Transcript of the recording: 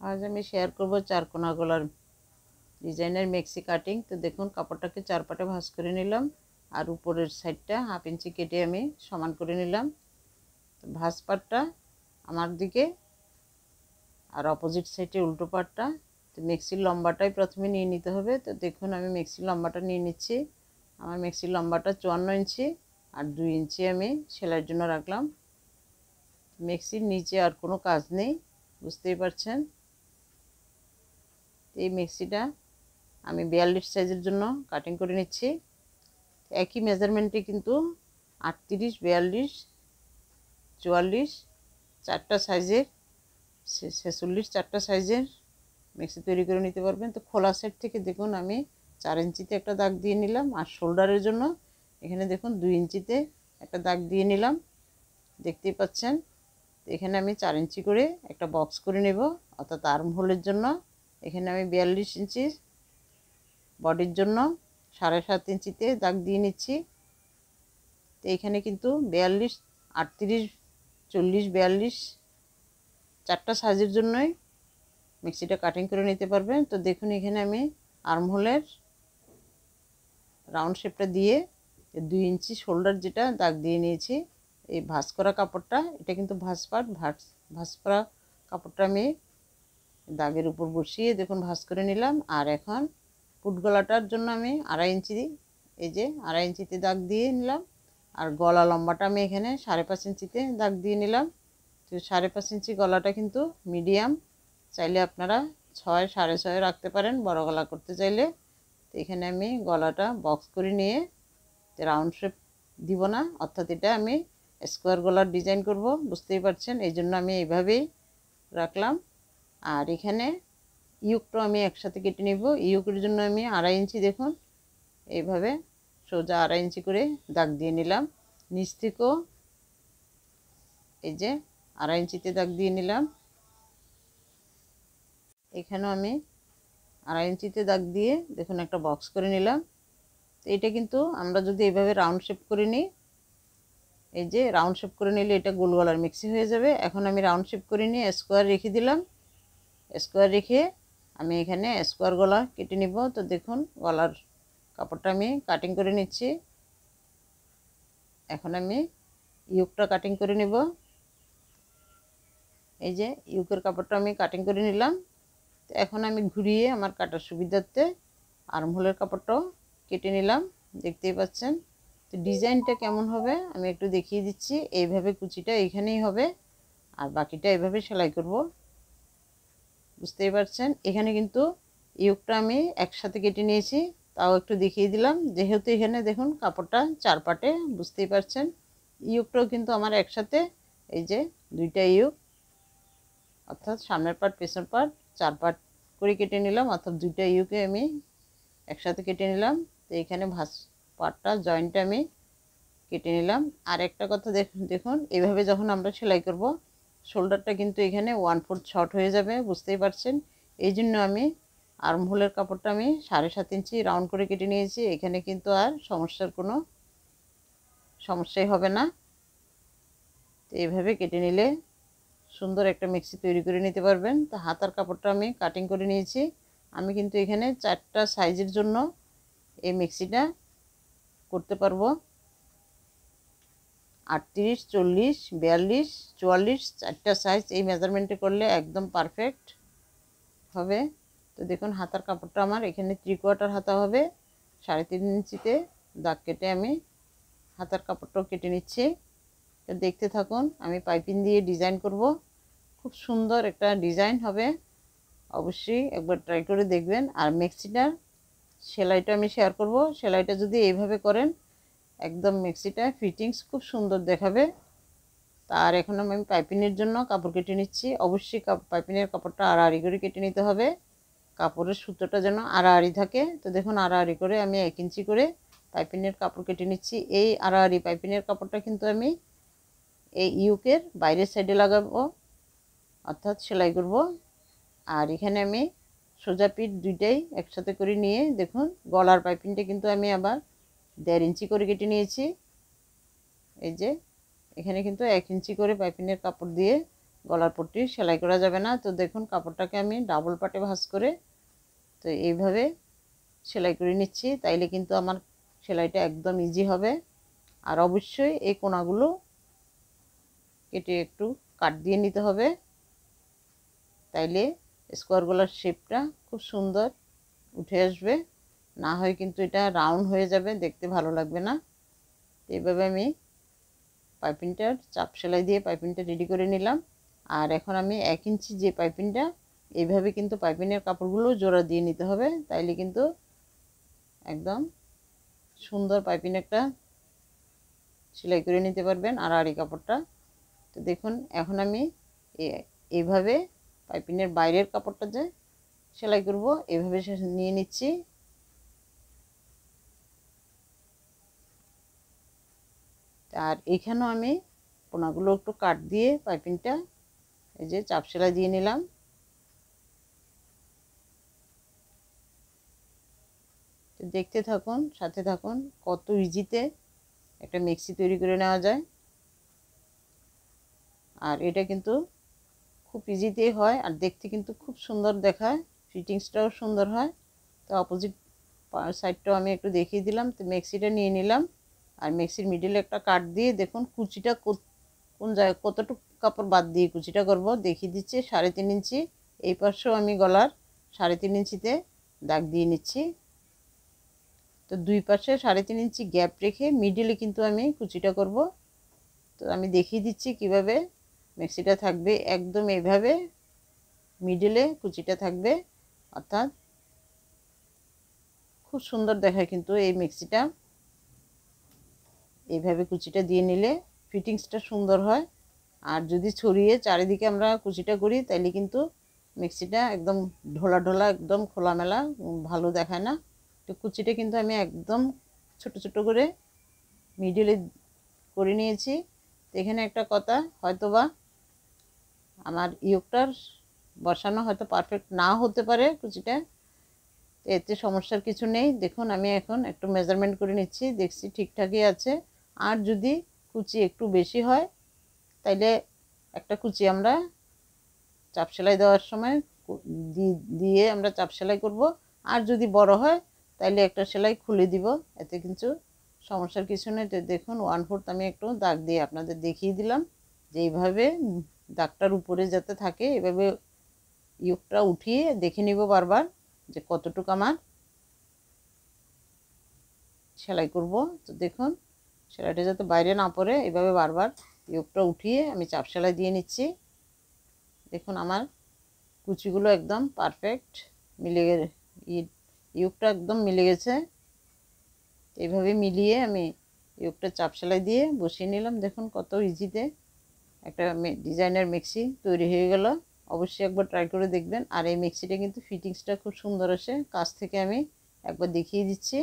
আজ আমি শেয়ার করব চারকোনা গলার ডিজাইনের মেক্সি কাটিং। তো দেখুন কাপড়টাকে চার পাটে ভাঁজ করে নিলাম আর উপরের সাইডটা 1/2 ইঞ্চি কেটে আমি সমান করে নিলাম। তো ভাঁজ পাটটা আমার দিকে আর অপোজিট সাইডে উল্টো পাটটা। তো মেক্সির লম্বাটাই প্রথমে নিয়ে নিতে হবে। তো দেখুন আমি মেক্সির লম্বাটা নিয়ে নিচ্ছি। আমার মেক্সির লম্বাটা 54 ইঞ্চি আর 2 ইঞ্চি আমি সেলাইয়ের জন্য রাখলাম। মেক্সির নিচে আর কোনো কাজ নেই, বুঝতেই পারছেন। এই মেক্সিটা আমি 42 সাইজের জন্য কাটিং করে নিচ্ছি। একই মেজারমেন্টে কিন্তু 38, 42, 44 চারটা সাইজের 46 চারটা সাইজের মেক্সি তৈরি করে নিতে পারবেন। তো খোলা সাইড থেকে দেখুন আমি 4 ইঞ্চিতে একটা দাগ দিয়ে নিলাম আর শোল্ডারের জন্য এখানে দেখুন 2 ইঞ্চিতে একটা দাগ দিয়ে নিলাম, দেখতেই পাচ্ছেন। তো এখানে আমি 4 ইঞ্চি করে একটা বক্স করে নেব, অর্থাৎ আর্ম হোলের জন্য। এখানে আমি 42 ইঞ্চি বডির জন্য 7.5 ইঞ্চিতে দাগ দিয়ে নিচ্ছি। তো এখানে কিন্তু 42, 38, 40, 42 চারটা সাইজের জন্যই মিক্সিটা কাটিং করে নিতে পারবেন। তো দেখুন এখানে আমি আর্মহোলের রাউন্ড শেপটা দিয়ে 2 ইঞ্চি শোল্ডার যেটা দাগ দিয়ে নিয়েছি। এই ভাঁজ করা কাপড়টা, এটা কিন্তু ভাঁজ করা কাপড়টা আমি দাগের উপর বসিয়ে দেখুন ভাঁজ করে নিলাম। আর এখন ফুট গলাটার জন্য আমি 2.5 ইঞ্চি, এই যে 2.5 ইঞ্চিতে দাগ দিয়ে নিলাম। আর গলা লম্বাটা আমি এখানে 5.5 ইঞ্চিতে দাগ দিয়ে নিলাম। তো 5.5 ইঞ্চি গলাটা কিন্তু মিডিয়াম, চাইলে আপনারা 6, 6.5 রাখতে পারেন বড় গলা করতে চাইলে। তো এখানে আমি গলাটা বক্স করে নিয়ে রাউন্ড শেপ দিব না, অর্থাৎ এটা আমি স্কোয়ার গলার ডিজাইন করব, বুঝতেই পারছেন। এই জন্য আমি এইভাবেই রাখলাম। আর এখানে ইউকটা আমি একসাথে কেটে নিব। ইউকের জন্য আমি 2.5 ইঞ্চি দেখুন এইভাবে সোজা 2.5 ইঞ্চি করে দাগ দিয়ে নিলাম। নিচ থেকেও এই যে 2.5 ইঞ্চিতে দাগ দিয়ে নিলাম। এখানেও আমি 2.5 ইঞ্চিতে দাগ দিয়ে দেখুন একটা বক্স করে নিলাম। তো এটা কিন্তু আমরা যদি এইভাবে রাউন্ড শেপ করে নিই, এই যে রাউন্ড শেপ করে নিলে এটা গোল গলার মিক্সি হয়ে যাবে। এখন আমি রাউন্ড শেপ করে নিয়ে স্কোয়ার রেখে দিলাম। স্কোয়ার রেখে আমি এখানে স্কোয়ার গলা কেটে নিব। তো দেখুন গলার কাপড়টা আমি কাটিং করে নিচ্ছি। এখন আমি ইউকটা কাটিং করে নিব। এই যে ইউকের কাপড়টা আমি কাটিং করে নিলাম। তো এখন আমি ঘুরিয়ে আমার কাটার সুবিধার্থে আর্মহোলের কাপড়টাও কেটে নিলাম, দেখতেই পাচ্ছেন। তো ডিজাইনটা কেমন হবে আমি একটু দেখিয়ে দিচ্ছি। এইভাবে কুচিটা এইখানেই হবে আর বাকিটা এইভাবে সেলাই করব, বুঝতেই পারছেন। এখানে কিন্তু ইউকটা আমি একসাথে কেটে নিয়েছি, তাও একটু দেখিয়ে দিলাম, যেহেতু এখানে দেখুন কাপড়টা 4 পাটে, বুঝতেই পারছেন। ইউকটাও কিন্তু আমার একসাথে, এই যে 2টা ইউক, অর্থাৎ সামনের পাট পেছনের পাট 4 পাট করে কেটে নিলাম, অর্থাৎ 2টা ইউকে আমি একসাথে কেটে নিলাম। তো এখানে ভাঁজ পাটটা জয়েন্টটা আমি কেটে নিলাম। আর একটা কথা দেখুন এইভাবে যখন আমরা সেলাই করব শোল্ডারটা কিন্তু এখানে 1/4 শর্ট হয়ে যাবে, বুঝতেই পারছেন। এই জন্য আমি আর্মহোলের কাপড়টা আমি 7.5 ইঞ্চি রাউন্ড করে কেটে নিয়েছি। এখানে কিন্তু আর কোনো সমস্যাই হবে না। তো এইভাবে কেটে নিলে সুন্দর একটা মিক্সি তৈরি করে নিতে পারবেন। তো হাতার কাপড়টা আমি কাটিং করে নিয়েছি। আমি কিন্তু এখানে 4টা সাইজের জন্য এই মিক্সিটা করতে পারবো। 38, 40, 42, 44 চারটা সাইজ এই মেজারমেন্টে করলে একদম পারফেক্ট হবে। তো দেখুন হাতার কাপড়টা আমার এখানে 3/4 হাতা হবে। 3.5 ইঞ্চিতে দাগ কেটে আমি হাতার কাপড়টাও কেটে নিচ্ছি। তো দেখতে থাকুন, আমি পাইপিং দিয়ে ডিজাইন করব, খুব সুন্দর একটা ডিজাইন হবে। অবশ্যই একবার ট্রাই করে দেখবেন। আর মেক্সিটার সেলাইটা আমি শেয়ার করব। সেলাইটা যদি এইভাবে করেন একদম মেক্সিটা ফিটিংস খুব সুন্দর দেখাবে। তার এখন আমি পাইপিংয়ের জন্য কাপড় কেটে নিচ্ছি। অবশ্যই পাইপিংয়ের কাপড়টা আড়াআড়ি করে কেটে নিতে হবে, কাপড়ের সুতোটা যেন আড়াআড়ি থাকে। তো দেখুন আড়াআড়ি করে আমি 1 ইঞ্চি করে পাইপিংয়ের কাপড় কেটে নিচ্ছি। এই আড়াআড়ি পাইপিংয়ের কাপড়টা কিন্তু আমি এই ইউকের বাইরের সাইডে লাগাবো, অর্থাৎ সেলাই করব। আর এখানে আমি সোজা পিঠ দুইটাই একসাথে করে নিয়ে দেখুন গলার পাইপিংটা কিন্তু আমি আবার 1.5 ইঞ্চি করে কেটে নিয়েছি। এই যে এখানে কিন্তু 1 ইঞ্চি করে পাইপিংয়ের কাপড় দিয়ে গলার পট্টি সেলাই করা যাবে না। তো দেখুন কাপড়টাকে আমি ডাবল পাটে ভাঁজ করে তো এইভাবে সেলাই করে নিচ্ছি, তাইলে কিন্তু আমার সেলাইটা একদম ইজি হবে। আর অবশ্যই এই কোণাগুলো কেটে একটু কাট দিয়ে নিতে হবে, তাইলে স্কোয়ার গলার শেপটা খুব সুন্দর উঠে আসবে। না হয় কিন্তু এটা রাউন্ড হয়ে যাবে, দেখতে ভালো লাগবে না। এইভাবে আমি পাইপিংটার চাপ সেলাই দিয়ে পাইপিংটা রেডি করে নিলাম। আর এখন আমি 1 ইঞ্চি যে পাইপিংটা, এইভাবে কিন্তু পাইপিংয়ের কাপড়গুলো জোড়া দিয়ে নিতে হবে, তাইলে কিন্তু একদম সুন্দর পাইপিং একটা সেলাই করে নিতে পারবেন। আর আড়ি কাপড়টা তো দেখুন এখন আমি এইভাবে পাইপিংয়ের বাইরের কাপড়টা যে সেলাই করব এইভাবে নিয়ে নিচ্ছি। আর এইখানেও আমি কোণাগুলো একটু কাট দিয়ে পাইপিংটা এই যে চাপ সেলাই দিয়ে নিলাম। তো দেখতে থাকুন, সাথে থাকুন, কত ইজিতে একটা মেক্সি তৈরি করে নেওয়া যায়। আর এটা কিন্তু খুব ইজিতেই হয়, আর দেখতে কিন্তু খুব সুন্দর দেখায়, ফিটিংসটাও সুন্দর হয়। তো অপোজিট সাইডটাও আমি একটু দেখিয়ে দিলাম। তো মেক্সিটা নিয়ে নিলাম, আর মেক্সির মিডিলে একটা কাট দিয়ে দেখুন কুচিটা কোন জায়গায় কতটুকু কাপড় বাদ দিয়ে কুচিটা করব দেখিয়ে দিচ্ছি। 3.5 ইঞ্চি এই পাশেও আমি গলার 3.5 ইঞ্চিতে দাগ দিয়ে নিচ্ছি। তো দুই পাশে 3.5 ইঞ্চি গ্যাপ রেখে মিডিলে কিন্তু আমি কুচিটা করব। তো আমি দেখিয়ে দিচ্ছি কিভাবে মেক্সিটা থাকবে, একদম এইভাবে মিডিলে কুচিটা থাকবে, অর্থাৎ খুব সুন্দর দেখায় কিন্তু এই মেক্সিটা। এইভাবে কুচিটা দিয়ে নিলে ফিটিংসটা সুন্দর হয়। আর যদি ছড়িয়ে চারিদিকে আমরা কুচিটা করি তাহলে কিন্তু মেক্সিটা একদম ঢোলা ঢোলা একদম খোলামেলা ভালো দেখায় না। তো কুচিটা কিন্তু আমি একদম ছোট ছোট করে মিডিলে করে নিয়েছি। তো এখানে একটা কথা, হয়তোবা আমার ইয়োগটার বসানো হয়তো পারফেক্ট নাও হতে পারে কুচিটা, এতে সমস্যার কিছু নেই। দেখুন আমি এখন একটু মেজারমেন্ট করে নিচ্ছি, দেখছি ঠিকঠাকই আছে। আর যদি কুচি একটু বেশি হয় তাইলে একটা কুচি আমরা চাপ সেলাই দেওয়ার সময় দিয়ে আমরা চাপ সেলাই করব। আর যদি বড় হয় তাইলে একটা সেলাই খুলে দিব, এতে কিন্তু সমস্যার কিছু নেই। তো দেখুন 1/4 আমি একটু দাগ দিয়ে আপনাদের দেখিয়ে দিলাম যে এইভাবে দাগটার উপরে যাতে থাকে, এভাবে ইয়োগটা উঠিয়ে দেখে নিব বারবার যে কতটুকু আমার সেলাই করব। তো দেখুন সেলাইটা যাতে বাইরে না পড়ে, এভাবে বারবার ইয়োগটা উঠিয়ে আমি চাপ সেলাই দিয়ে নিচ্ছি। দেখুন আমার কুচিগুলো একদম পারফেক্ট মিলে ইয়োগটা একদম মিলে গেছে। এইভাবে মিলিয়ে আমি ইয়োগটা চাপ সেলাই দিয়ে বসিয়ে নিলাম। দেখুন কত ইজিতে একটা ডিজাইনের মেক্সি তৈরি হয়ে গেল। অবশ্যই একবার ট্রাই করে দেখবেন। আর এই মেক্সিটা কিন্তু ফিটিংসটা খুব সুন্দর আসে, কাছ থেকে আমি একবার দেখিয়ে দিচ্ছি।